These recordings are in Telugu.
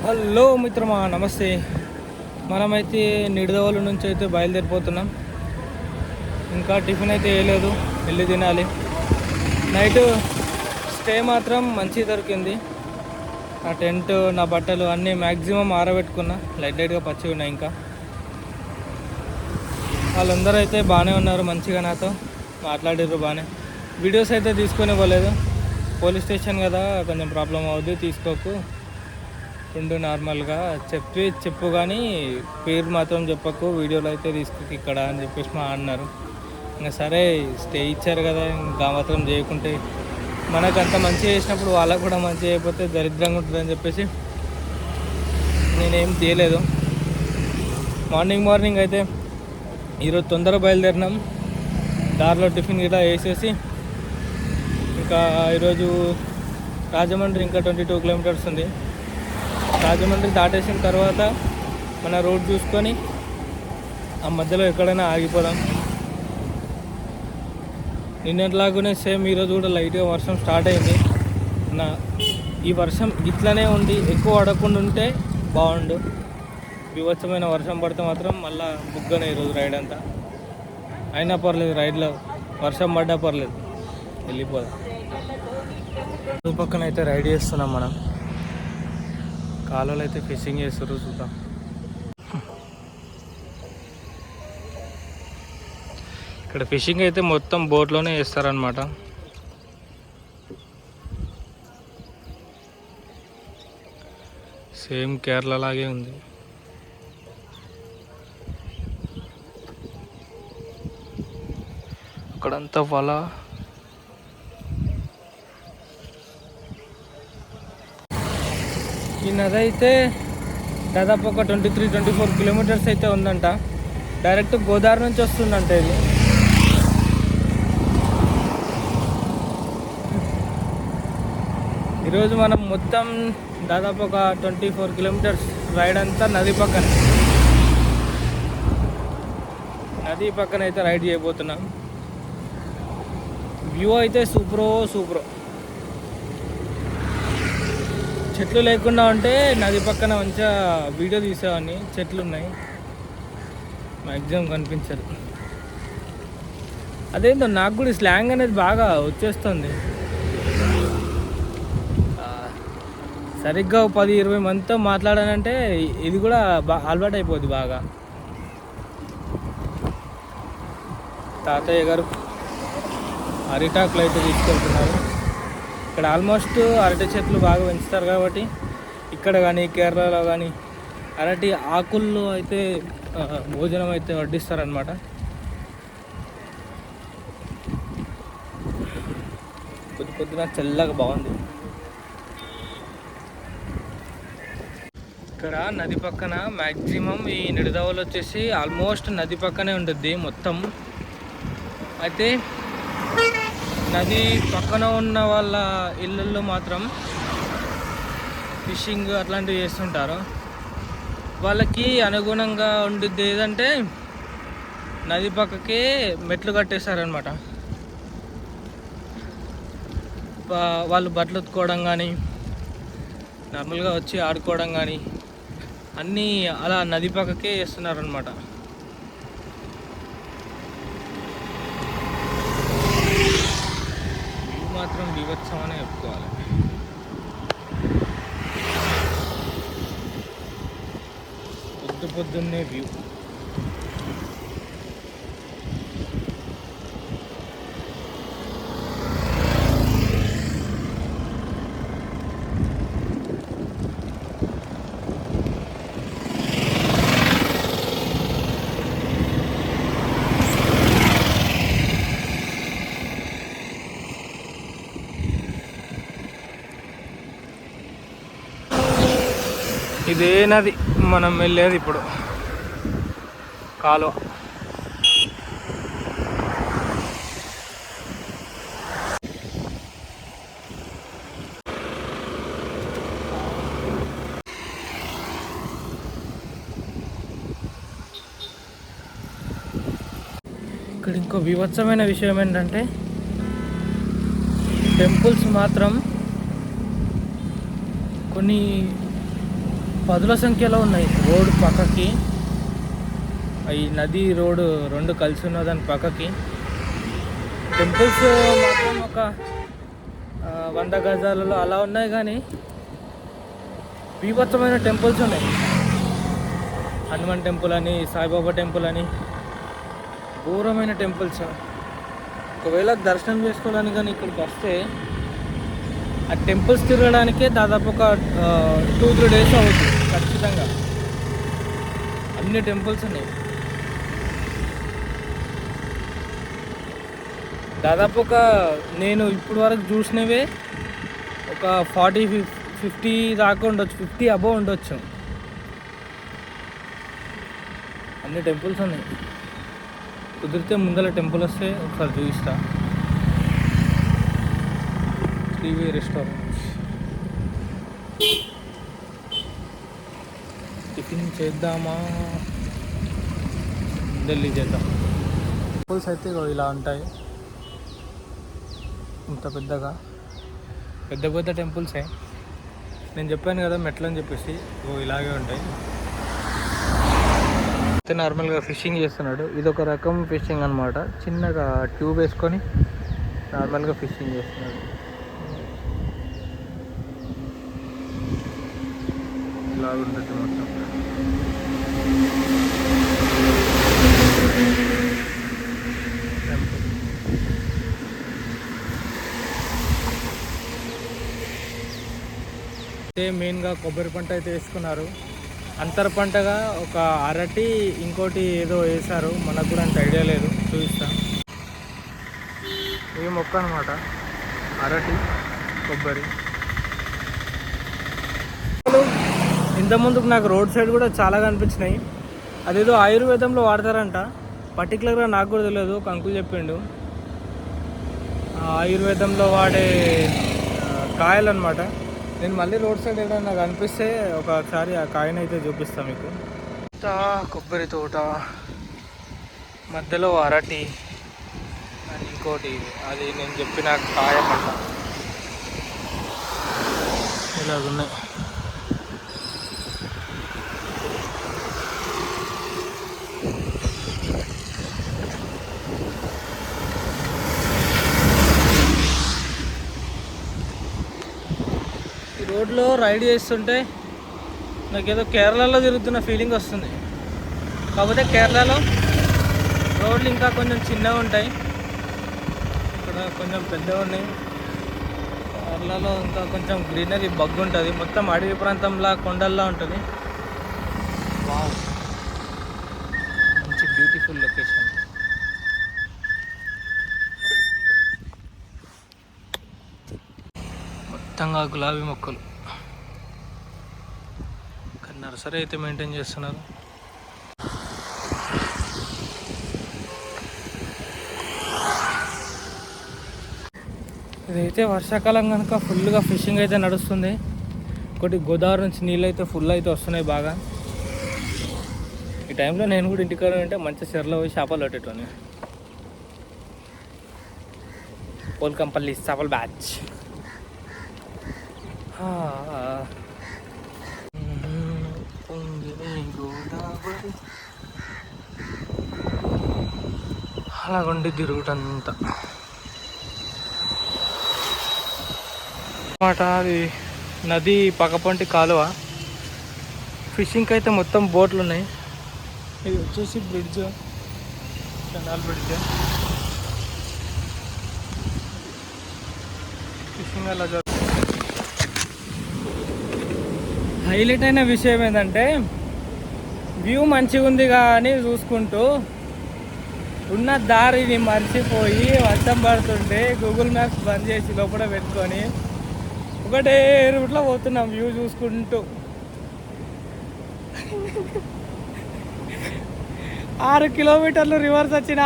హలో మిత్రమా, నమస్తే. మనమైతే నిడదవోలు నుంచి అయితే బయలుదేరిపోతున్నాం. ఇంకా టిఫిన్ అయితే వేయలేదు, వెళ్ళి తినాలి. నైట్ స్టే మాత్రం మంచి దొరికింది. నా టెంట్, నా బట్టలు అన్నీ మ్యాక్సిమం ఆరబెట్టుకున్నా. లైట్గా పచ్చిగా ఉన్నాయి. ఇంకా వాళ్ళందరూ అయితే బాగానే ఉన్నారు, మంచిగా నాతో మాట్లాడారు, బాగానే. వీడియోస్ అయితే తీసుకొని పోలేదు. పోలీస్ స్టేషన్ కదా, కొంచెం ప్రాబ్లం అవుద్ది, తీసుకోకు ఉండు, నార్మల్గా చెప్పు కానీ పేరు మాత్రం చెప్పకు, వీడియోలో అయితే తీసుకోకు ఇక్కడ అని చెప్పేసి మా అన్నారు. ఇంకా సరే, స్టే ఇచ్చారు కదా, ఇంకా మాత్రం చేయకుంటే మనకు అంత మంచిగా చేసినప్పుడు వాళ్ళకు కూడా మంచిగా అయిపోతే దరిద్రంగా ఉంటుందని చెప్పేసి నేనేం తీయలేదు. మార్నింగ్ అయితే ఈరోజు తొందరగా బయలుదేరినాం. దారిలో టిఫిన్ గిట్లా వేసేసి ఇంకా ఈరోజు రాజమండ్రి ఇంకా 22 కిలోమీటర్స్ ఉంది. రాజమండ్రి దాటేసిన తర్వాత మన రోడ్ చూసుకొని ఆ మధ్యలో ఎక్కడైనా ఆగిపోదాం. నిన్నట్లాగానే సేమ్ ఈరోజు కూడా లైట్గా వర్షం స్టార్ట్ అయింది. ఈ వర్షం ఇట్లనే ఉండి ఎక్కువ పడకుండా ఉంటే బాగుండు. వివత్సమైన వర్షం పడితే మాత్రం మళ్ళీ బుగ్గనే ఈరోజు రైడ్ అంతా. అయినా పర్లేదు, రైడ్లో వర్షం పడ్డా పర్లేదు, వెళ్ళిపోదాం. పక్కన అయితే రైడ్ చేస్తున్నాం మనం. కాలువలు అయితే ఫిషింగ్ చేస్తారు, చూద్దాం. ఇక్కడ ఫిషింగ్ అయితే మొత్తం బోట్లోనే చేస్తారనమాట. సేమ్ కేరళ లాగే ఉంది. అక్కడంతా వల. ఈ నది అయితే దాదాపు ఒక 23-24 కిలోమీటర్స్ అయితే ఉందంట. డైరెక్ట్ గోదావరి నుంచి వస్తుందంట ఇది. ఈరోజు మనం మొత్తం దాదాపు ఒక 24 కిలోమీటర్స్ రైడ్ అంతా నది పక్కన అయితే రైడ్ చేయబోతున్నాం. వ్యూ అయితే సూపర్. చెట్లు లేకుండా ఉంటే నది పక్కన మంచిగా వీడియో తీసేవాడిని. చెట్లు ఉన్నాయి, మ్యాక్సిమం కనిపించదు. అదేంటో నాకు కూడా స్లాంగ్ అనేది బాగా వచ్చేస్తుంది. సరిగ్గా 10-20 మందితో మాట్లాడానంటే ఇది కూడా అలవాటు అయిపోద్ది బాగా. తాతయ్య గారు అరిటాకులు అయితే తీసుకెళ్తున్నారు. ఇక్కడ ఆల్మోస్ట్ అరటి చెట్లు బాగా పెంచుతారు కాబట్టి ఇక్కడ కానీ కేరళలో కానీ అరటి ఆకుల్లో అయితే భోజనం అయితే వడ్డిస్తారనమాట. పొద్దున చల్లగా బాగుంది. ఇక్కడ నది పక్కన మ్యాక్సిమం ఈ నిడదవోలు వచ్చేసి ఆల్మోస్ట్ నది పక్కనే ఉంటుంది మొత్తం. అయితే నది పక్కన ఉన్న వాళ్ళ ఇళ్ళల్లో మాత్రం ఫిషింగ్ అట్లాంటివి చేస్తుంటారు. వాళ్ళకి అనుగుణంగా ఉండిద్ది ఏదంటే నది పక్కకే మెట్లు కట్టేస్తారనమాట. వాళ్ళు బట్టలు ఉతుకోవడం కానీ, నార్మల్గా వచ్చి ఆడుకోవడం కానీ అన్నీ అలా నది పక్కకే చేస్తున్నారనమాట. మాత్రం వివత్సమనే చెప్పుకోవాలి. పొద్దున్నే వ్యూ. ఇదే నది మనం వెళ్ళేది ఇప్పుడు, కాలువ. ఇక్కడ ఇంకో వివత్సమైన విషయం ఏంటంటే టెంపుల్స్ మాత్రం కొన్ని పదుల సంఖ్యలో ఉన్నాయి రోడ్డు పక్కకి. ఈ నది రోడ్డు రెండు కలిసి ఉన్న దాని పక్కకి టెంపుల్స్ మాత్రం ఒక 100 గజాలలో అలా ఉన్నాయి, కానీ బీభత్సమైన టెంపుల్స్ ఉన్నాయి. హనుమాన్ టెంపుల్ అని, సాయిబాబా టెంపుల్ అని, ఘోరమైన టెంపుల్స్. ఒకవేళ దర్శనం చేసుకోవడానికి కానీ ఇక్కడికి వస్తే ఆ టెంపుల్స్ తిరగడానికే దాదాపు ఒక 2-3 డేస్ అవుతుంది ఖచ్చితంగా. అన్ని టెంపుల్స్ ఉన్నాయి. దాదాపు నేను ఇప్పుడు వరకు చూసినవే ఒక 40-50 దాకా ఉండొచ్చు, 50 అబోవ్ ఉండొచ్చు. అన్ని టెంపుల్స్ ఉన్నాయి. కుదిరితే ముందర టెంపుల్ వస్తే ఒకసారి చూపిస్తా. శ్రీవి రెస్టారెంట్ టిఫిన్ చేద్దామా, ఢిల్లీ చేద్దాం. టెంపుల్స్ అయితే ఇలా ఉంటాయి, ఇంత పెద్ద పెద్ద టెంపుల్సే. నేను చెప్పాను కదా మెట్లు అని చెప్పేసి, ఇలాగే ఉంటాయి. అయితే నార్మల్గా ఫిషింగ్ చేస్తున్నాడు. ఇది ఒక రకం ఫిషింగ్ అనమాట. చిన్నగా ట్యూబ్ వేసుకొని నార్మల్గా ఫిషింగ్ చేస్తున్నాడు. ఇలాగుంటుంది మొత్తం. అయితే మెయిన్గా కొబ్బరి పంట అయితే వేసుకున్నారు. అంతర పంటగా ఒక అరటి, ఇంకోటి ఏదో వేశారు, మనకు కూడా అంత ఐడియా లేదు, చూపిస్తా. ఈ మొక్క అనమాట, అరటి, కొబ్బరి. ఇంతకుముందుకు నాకు రోడ్ సైడ్ కూడా చాలా కనిపించినాయి. అదేదో ఆయుర్వేదంలో వాడతారంట, పర్టికులర్గా నాకు కూడా తెలియదు, ఒక అంకుల్ చెప్పిండు. ఆయుర్వేదంలో వాడే కాయలు అనమాట. నేను మళ్ళీ రోడ్ సైడ్ ఏదైనా నాకు అనిపిస్తే ఒకసారి ఆ కాయను అయితే చూపిస్తాను మీకు. కొబ్బరి తోట మధ్యలో అరటి అండ్ ఇంకోటి అది నేను చెప్పిన కాయ పంట ఇలాగున్నాయి. రోడ్లో రైడ్ చేస్తుంటే నాకేదో కేరళలో తిరుగుతున్న ఫీలింగ్ వస్తుంది. కాకపోతే కేరళలో రోడ్లు ఇంకా కొంచెం చిన్నగా ఉంటాయి, ఇక్కడ కొంచెం పెద్దగా ఉన్నాయి. కేరళలో ఇంకా కొంచెం గ్రీనరీ బగ్గు ఉంటుంది, మొత్తం అడవి ప్రాంతంలా కొండల్లా ఉంటుంది. వావ్, మంచి బ్యూటిఫుల్ లొకేషన్. మొత్తంగా గులాబీ మొక్కలు. నర్సరీ అయితే మెయింటైన్ చేస్తున్నారు. ఇదైతే వర్షాకాలం కనుక ఫుల్గా ఫిషింగ్ అయితే నడుస్తుంది. ఒకటి గోదావరి నుంచి నీళ్ళు అయితే ఫుల్ అయితే వస్తున్నాయి బాగా. ఈ టైంలో నేను కూడా ఇంటికాడ ఉంటే మంచి చెరలో పోయి చేపలు పట్టేటోని. పోల్కంపల్లి చేపల బ్యాచ్. అలాగుండి తిరుగుటంతా అన్నమాట. అది నది పక్కపంటి కాలువ. ఫిషింగ్కి అయితే మొత్తం బోట్లు ఉన్నాయి. ఇది వచ్చేసి బ్రిడ్జ్, కెనాల్ బ్రిడ్జ్. ఫిషింగ్ అలా జరుగుతుంది. హైలైట్ అయిన విషయం ఏంటంటే వ్యూ మంచిగా ఉంది కానీ చూసుకుంటూ ఉన్న దారిని మర్చిపోయి వర్షం పడుతుంటే గూగుల్ మ్యాప్స్ బంద్ చేసి లోపల పెట్టుకొని ఒకటే రూట్లో పోతున్నాం వ్యూ చూసుకుంటూ. 6 కిలోమీటర్లు రివర్స్ వచ్చిన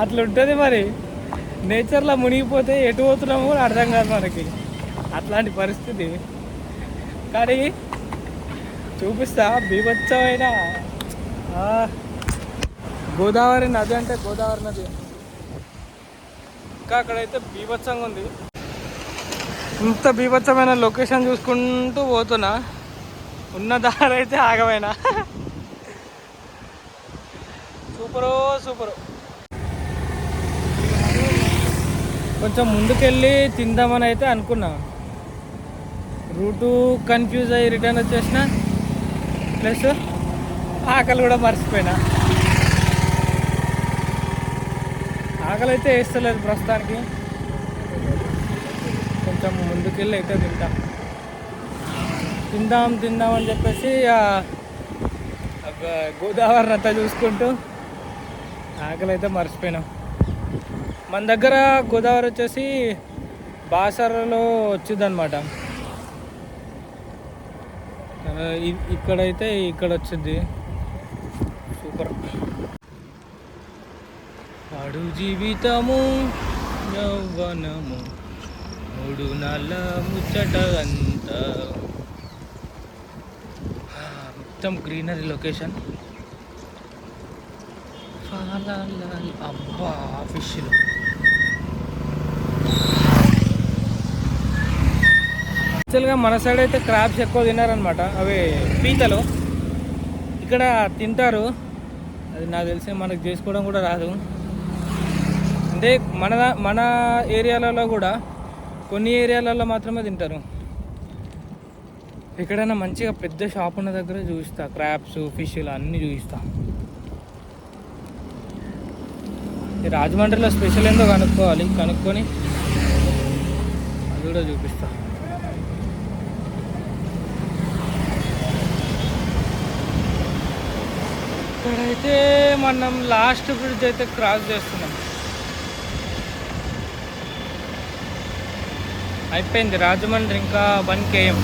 అట్లుంటుంది మరి. నేచర్లో మునిగిపోతే ఎటు పోతున్నామో కూడా అర్థం కాదు మనకి, అట్లాంటి పరిస్థితి. కానీ చూపిస్తా బీభత్సమైన గోదావరి నది, అంటే గోదావరి నది ఇంకా అక్కడైతే బీభత్సంగా ఉంది. ఇంత బీభత్సమైన లొకేషన్ చూసుకుంటూ పోతున్నా, ఉన్న దారి అయితే ఆగమైనా. Super super. కొంచెం ముందుకెళ్ళి తిందామని అయితే అనుకున్నా, రూటు కన్ఫ్యూజ్ అయ్యి రిటర్న్ వచ్చేసిన, ప్లస్ ఆకలి కూడా మర్చిపోయినా. ఆకలి అయితే వేస్తలేదు ప్రస్తుతానికి, కొంచెం ముందుకెళ్ళి అయితే తిందాం అని చెప్పేసి గోదావరి అంతా చూసుకుంటూ ఆకలి అయితే మర్చిపోయినాం. మన దగ్గర గోదావరి వచ్చేసి బాసరలో వచ్చింది అనమాట. ఇక్కడైతే ఇక్కడ వచ్చింది. సూపర్. ఆడు జీవితము యవ్వనము మూడు నాళ్ళ ముచ్చట అంతా. మొత్తం గ్రీనరీ లొకేషన్. అబ్బా ఫిష్లు యాక్చువల్గా మన సైడ్ అయితే క్రాబ్స్ ఎక్కువ తిన్నారనమాట, అవి పీతలు. ఇక్కడ తింటారు, అది నాకు తెలిసి మనకు చేసుకోవడం కూడా రాదు. అంటే మన ఏరియాలలో కూడా కొన్ని ఏరియాలలో మాత్రమే తింటారు. ఎక్కడైనా మంచిగా పెద్ద షాప్ ఉన్న దగ్గర చూపిస్తా, క్రాబ్స్ ఫిష్లు అన్నీ చూపిస్తా. రాజమండ్రిలో స్పెషల్ ఏందో కనుక్కొని అది కూడా చూపిస్తా. ఇక్కడైతే మనం లాస్ట్ బ్రిడ్జ్ అయితే క్రాస్ చేస్తున్నాం. అయిపోయింది రాజమండ్రి, ఇంకా 1 km.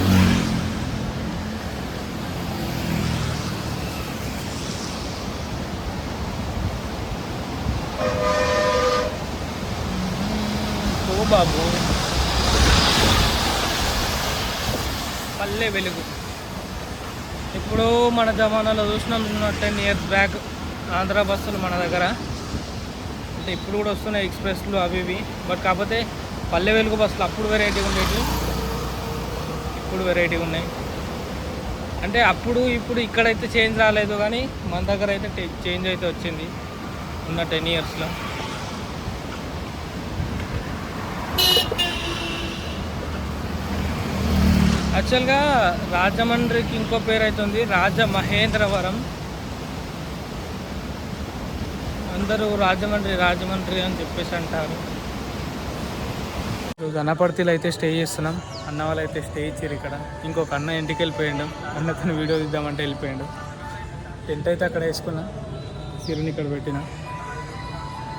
ఓ బాబు, పల్లె వెలుగు. ఇప్పుడు మన జమానాలో చూసినాం 10 years బ్యాక్ ఆంధ్ర బస్సులు మన దగ్గర, అంటే ఇప్పుడు కూడా వస్తున్నాయి ఎక్స్ప్రెస్లు అవి ఇవి. బట్ కాకపోతే పల్లె వెలుగు బస్సులు అప్పుడు వెరైటీగా ఉండేవి, ఇప్పుడు వెరైటీగా ఉన్నాయి. అంటే అప్పుడు ఇప్పుడు ఇక్కడైతే చేంజ్ రాలేదు, కానీ మన దగ్గర అయితే చేంజ్ అయితే వచ్చింది ఉన్న 10 yearsలో. యాక్చువల్గా రాజమండ్రికి ఇంకో పేరు అవుతుంది రాజమహేంద్రవరం. అందరూ రాజమండ్రి అని చెప్పేసి అంటారు. ఈరోజు అనపర్తిలో అయితే స్టే చేస్తున్నాం. అన్న వాళ్ళు అయితే స్టే ఇచ్చారు ఇక్కడ. ఇంకొక అన్న ఇంటికి వెళ్ళిపోయాడు, అన్నతను వీడియో తీద్దామంటే వెళ్ళిపోయాడు. టెంట్ అయితే అక్కడ వేసుకున్నా, సిరుని ఇక్కడ పెట్టిన.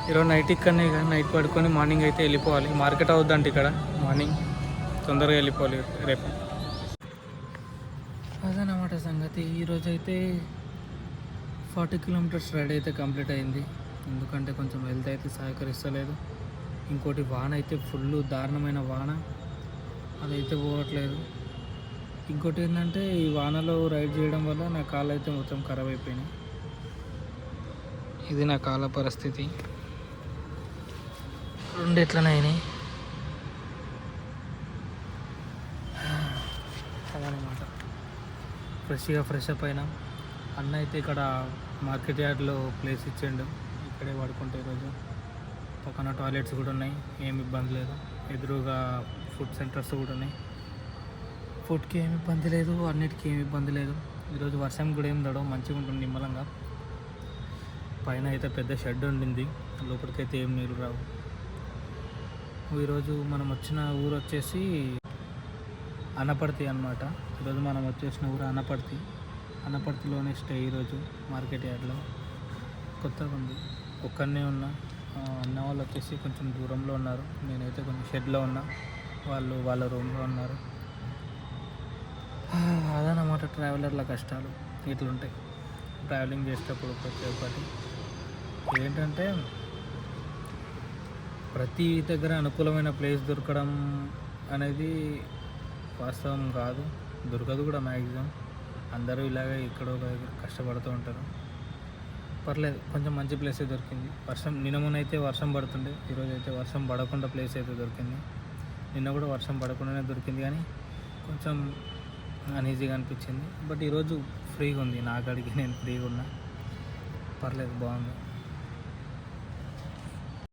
ఈరోజు నైట్ ఇక్కడనే, నైట్ పడుకొని మార్నింగ్ అయితే వెళ్ళిపోవాలి. మార్కెట్ అవుద్దంటే ఇక్కడ మార్నింగ్ తొందరగా వెళ్ళిపోవాలి రేపు. అదనమాట సంగతి. ఈరోజు అయితే 40 kilometers రైడ్ అయితే కంప్లీట్ అయింది. ఎందుకంటే కొంచెం హెల్త్ అయితే సహకరిస్తలేదు. ఇంకోటి వాన అయితే ఫుల్ దారుణమైన వాన, అదైతే పోవట్లేదు. ఇంకోటి ఏంటంటే ఈ వానలో రైడ్ చేయడం వల్ల నా కాళ్ళు అయితే మొత్తం ఖరాబ్ అయిపోయినాయి. ఇది నా కాళ్ళ పరిస్థితి. రెండు ఎట్లనే అయినాయి. అదనమాట. ఫ్రెష్ అప్ అయినా. అన్న అయితే ఇక్కడ మార్కెట్ యార్డ్లో ప్లేస్ ఇచ్చిండు, ఇక్కడే పడుకుంటే ఈరోజు. పక్కన టాయిలెట్స్ కూడా ఉన్నాయి, ఏమి ఇబ్బంది లేదు. ఎదురుగా ఫుడ్ సెంటర్స్ కూడా ఉన్నాయి, ఫుడ్కి ఏమి ఇబ్బంది లేదు, అన్నిటికీ ఏమి ఇబ్బంది లేదు. ఈరోజు వర్షం కూడా ఏం తడవు, మంచిగా ఉంటుంది నిమ్మలంగా. పైన అయితే పెద్ద షెడ్ ఉండింది, లోపలికైతే ఏం నీళ్ళు రావు. ఈరోజు మనం వచ్చిన ఊరు వచ్చేసి అనపర్తి అన్నమాట. ఈరోజు మనం వచ్చేసిన ఊరు అనపర్తిలోనే స్టే ఈరోజు మార్కెట్ యార్డ్లో. కొత్తగా ఉంది, ఒక్కనే ఉన్నా. అన్న వాళ్ళు వచ్చేసి కొంచెం దూరంలో ఉన్నారు, నేనైతే కొంచెం షెడ్లో ఉన్నా, వాళ్ళు వాళ్ళ రూమ్లో ఉన్నారు. అదనమాట ట్రావెలర్ల కష్టాలు ఇట్లుంటాయి ట్రావెలింగ్ చేసేటప్పుడు. ప్రతి ఒక్కటి ఏంటంటే ప్రతి దగ్గర అనుకూలమైన ప్లేస్ దొరకడం అనేది వాస్తవం కాదు, దొరకదు కూడా మ్యాక్సిమం. అందరూ ఇలాగే ఎక్కడో కష్టపడుతూ ఉంటారు. పర్లేదు, కొంచెం మంచి ప్లేస్ అయితే దొరికింది. నిన్నమనైతే వర్షం పడుతుండే, ఈరోజు అయితే వర్షం పడకుండా ప్లేస్ అయితే దొరికింది. నిన్న కూడా వర్షం పడకుండానే దొరికింది, కానీ కొంచెం అన్ఈజీగా అనిపించింది. బట్ ఈరోజు ఫ్రీగా ఉంది, నా కాడికి నేను ఫ్రీగా ఉన్నా, పర్లేదు, బాగుంది.